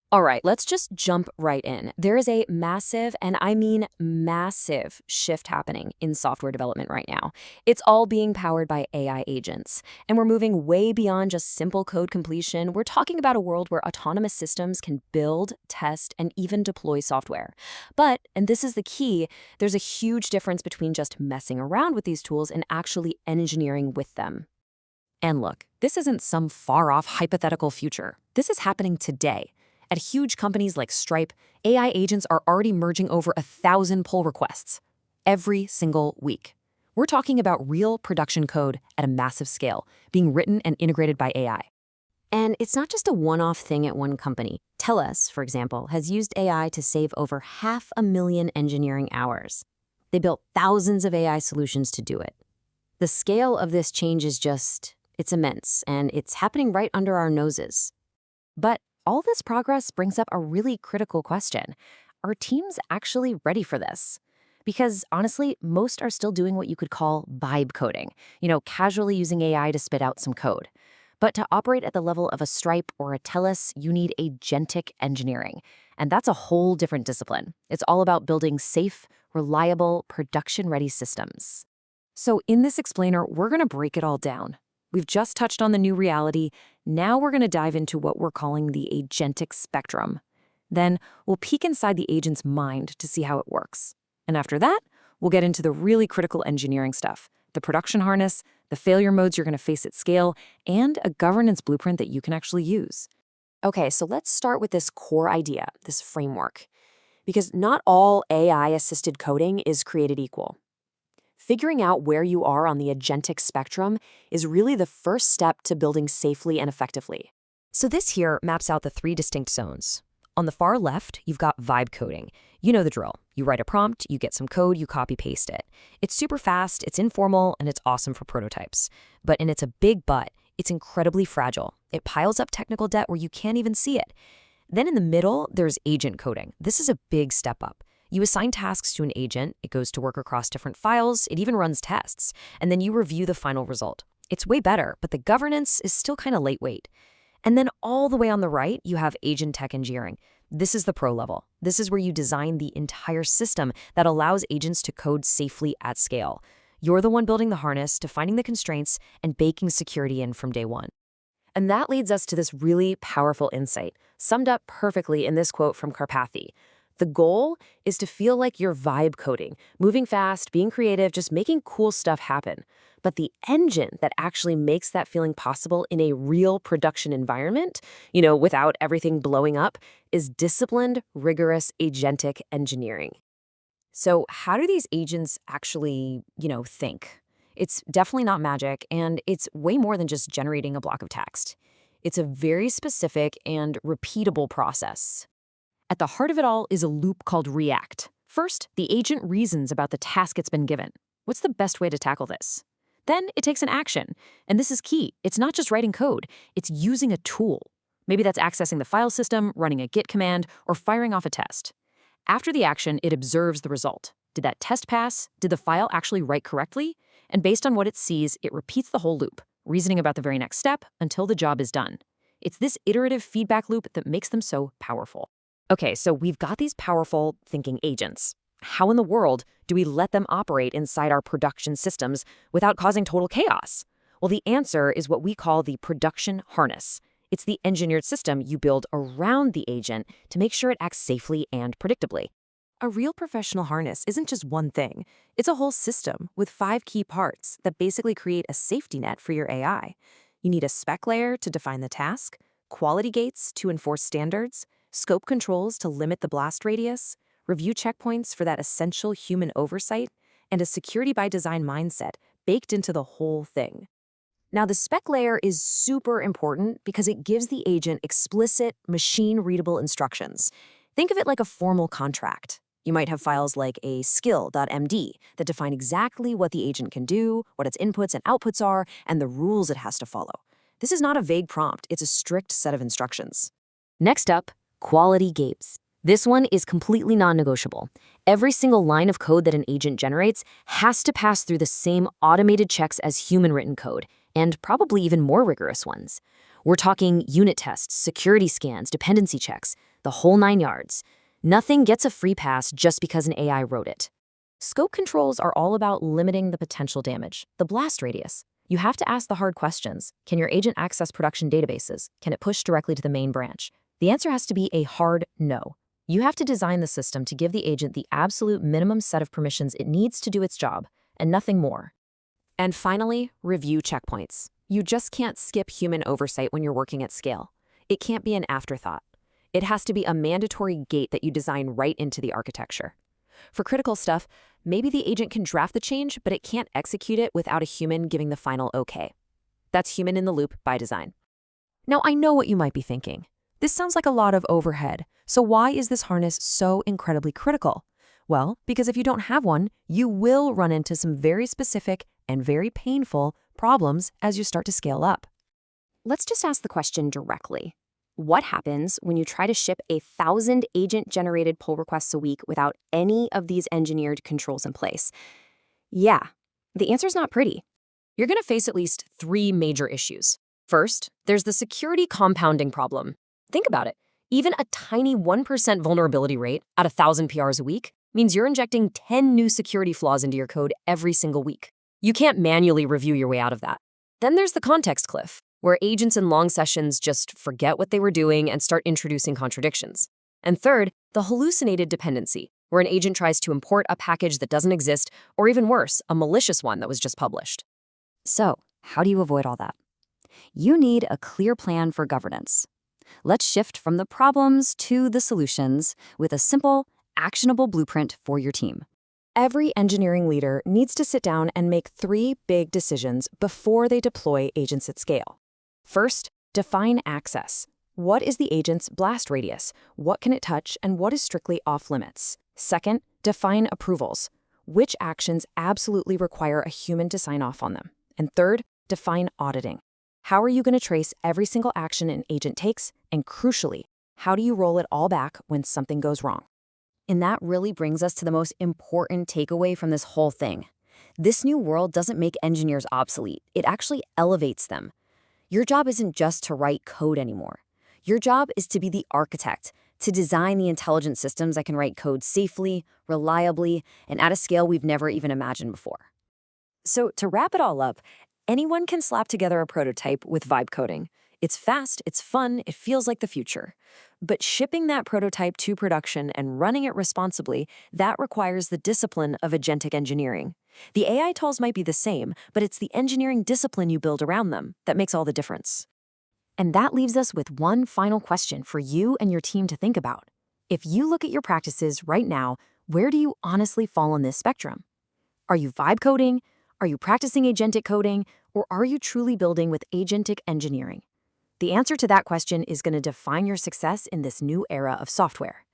All right, let's just jump right in. There is a massive, and I mean massive, shift happening in software development right now. It's all being powered by AI agents. And we're moving way beyond just simple code completion. We're talking about a world where autonomous systems can build, test, and even deploy software. But, and this is the key, there's a huge difference between just messing around with these tools and actually engineering with them. And look, this isn't some far-off hypothetical future. This is happening today. At huge companies like Stripe, AI agents are already merging over 1,000 pull requests every single week. We're talking about real production code at a massive scale, being written and integrated by AI. And it's not just a one-off thing at one company. TELUS, for example, has used AI to save over 500,000 engineering hours. They built thousands of AI solutions to do it. The scale of this change is it's immense, and it's happening right under our noses. But all this progress brings up a really critical question. Are teams actually ready for this? Because honestly, most are still doing what you could call vibe coding, casually using AI to spit out some code. But to operate at the level of a Stripe or a TELUS, you need agentic engineering. And that's a whole different discipline. It's all about building safe, reliable, production-ready systems. So in this explainer, we're going to break it all down. We've just touched on the new reality. Now we're going to dive into what we're calling the Agentic Spectrum. Then we'll peek inside the agent's mind to see how it works. And after that, we'll get into the really critical engineering stuff, the production harness, the failure modes you're going to face at scale, and a governance blueprint that you can actually use. Okay, so let's start with this core idea, this framework. Because not all AI-assisted coding is created equal. Figuring out where you are on the agentic spectrum is really the first step to building safely and effectively. So this here maps out the 3 distinct zones. On the far left, you've got vibe coding. You know the drill. You write a prompt, you get some code, you copy-paste it. It's super fast, it's informal, and it's awesome for prototypes. And it's a big but, it's incredibly fragile. It piles up technical debt where you can't even see it. Then in the middle, there's agent coding. This is a big step up. You assign tasks to an agent, it goes to work across different files, it even runs tests, and then you review the final result. It's way better, but the governance is still kind of lightweight. And then all the way on the right, you have Agentic Engineering. This is the pro level. This is where you design the entire system that allows agents to code safely at scale. You're the one building the harness, defining the constraints, and baking security in from day one. And that leads us to this really powerful insight, summed up perfectly in this quote from Karpathy. The goal is to feel like you're vibe coding, moving fast, being creative, just making cool stuff happen. But the engine that actually makes that feeling possible in a real production environment, without everything blowing up, is disciplined, rigorous agentic engineering. So how do these agents actually, think? It's definitely not magic, and it's way more than just generating a block of text. It's a very specific and repeatable process. At the heart of it all is a loop called react. First, the agent reasons about the task it's been given. What's the best way to tackle this? Then it takes an action. And this is key. It's not just writing code. It's using a tool. Maybe that's accessing the file system, running a git command, or firing off a test. After the action, it observes the result. Did that test pass? Did the file actually write correctly? And based on what it sees, it repeats the whole loop, reasoning about the very next step until the job is done. It's this iterative feedback loop that makes them so powerful. Okay, so we've got these powerful thinking agents. How in the world do we let them operate inside our production systems without causing total chaos? Well, the answer is what we call the production harness. It's the engineered system you build around the agent to make sure it acts safely and predictably. A real professional harness isn't just one thing. It's a whole system with 5 key parts that basically create a safety net for your AI. You need a spec layer to define the task, quality gates to enforce standards, scope controls to limit the blast radius, review checkpoints for that essential human oversight, and a security by design mindset baked into the whole thing. Now, the spec layer is super important because it gives the agent explicit, machine-readable instructions. Think of it like a formal contract. You might have files like a skill.md that define exactly what the agent can do, what its inputs and outputs are, and the rules it has to follow. This is not a vague prompt, it's a strict set of instructions. Next up, quality gates. This one is completely non-negotiable. Every single line of code that an agent generates has to pass through the same automated checks as human-written code, and probably even more rigorous ones. We're talking unit tests, security scans, dependency checks, the whole 9 yards. Nothing gets a free pass just because an AI wrote it. Scope controls are all about limiting the potential damage, the blast radius. You have to ask the hard questions. Can your agent access production databases? Can it push directly to the main branch? The answer has to be a hard no. You have to design the system to give the agent the absolute minimum set of permissions it needs to do its job, and nothing more. And finally, review checkpoints. You just can't skip human oversight when you're working at scale. It can't be an afterthought. It has to be a mandatory gate that you design right into the architecture. For critical stuff, maybe the agent can draft the change, but it can't execute it without a human giving the final okay. That's human in the loop by design. Now, I know what you might be thinking. This sounds like a lot of overhead, so why is this harness so incredibly critical? Well, because if you don't have one, you will run into some very specific and very painful problems as you start to scale up. Let's just ask the question directly. What happens when you try to ship 1,000 agent-generated pull requests a week without any of these engineered controls in place? Yeah, the answer's not pretty. You're going to face at least 3 major issues. First, there's the security compounding problem. Think about it. Even a tiny 1% vulnerability rate at 1,000 PRs a week means you're injecting 10 new security flaws into your code every single week. You can't manually review your way out of that. Then there's the context cliff, where agents in long sessions just forget what they were doing and start introducing contradictions. And third, the hallucinated dependency, where an agent tries to import a package that doesn't exist, or even worse, a malicious one that was just published. So, how do you avoid all that? You need a clear plan for governance. Let's shift from the problems to the solutions with a simple, actionable blueprint for your team. Every engineering leader needs to sit down and make 3 big decisions before they deploy agents at scale. First, define access. What is the agent's blast radius? What can it touch and what is strictly off limits? Second, define approvals. Which actions absolutely require a human to sign off on them? And third, define auditing. How are you going to trace every single action an agent takes? And crucially, how do you roll it all back when something goes wrong? And that really brings us to the most important takeaway from this whole thing. This new world doesn't make engineers obsolete. It actually elevates them. Your job isn't just to write code anymore. Your job is to be the architect, to design the intelligent systems that can write code safely, reliably, and at a scale we've never even imagined before. So to wrap it all up, anyone can slap together a prototype with vibe coding. It's fast, it's fun, it feels like the future. But shipping that prototype to production and running it responsibly, that requires the discipline of agentic engineering. The AI tools might be the same, but it's the engineering discipline you build around them that makes all the difference. And that leaves us with one final question for you and your team to think about. If you look at your practices right now, where do you honestly fall on this spectrum? Are you vibe coding? Are you practicing agentic coding? Or are you truly building with agentic engineering? The answer to that question is going to define your success in this new era of software.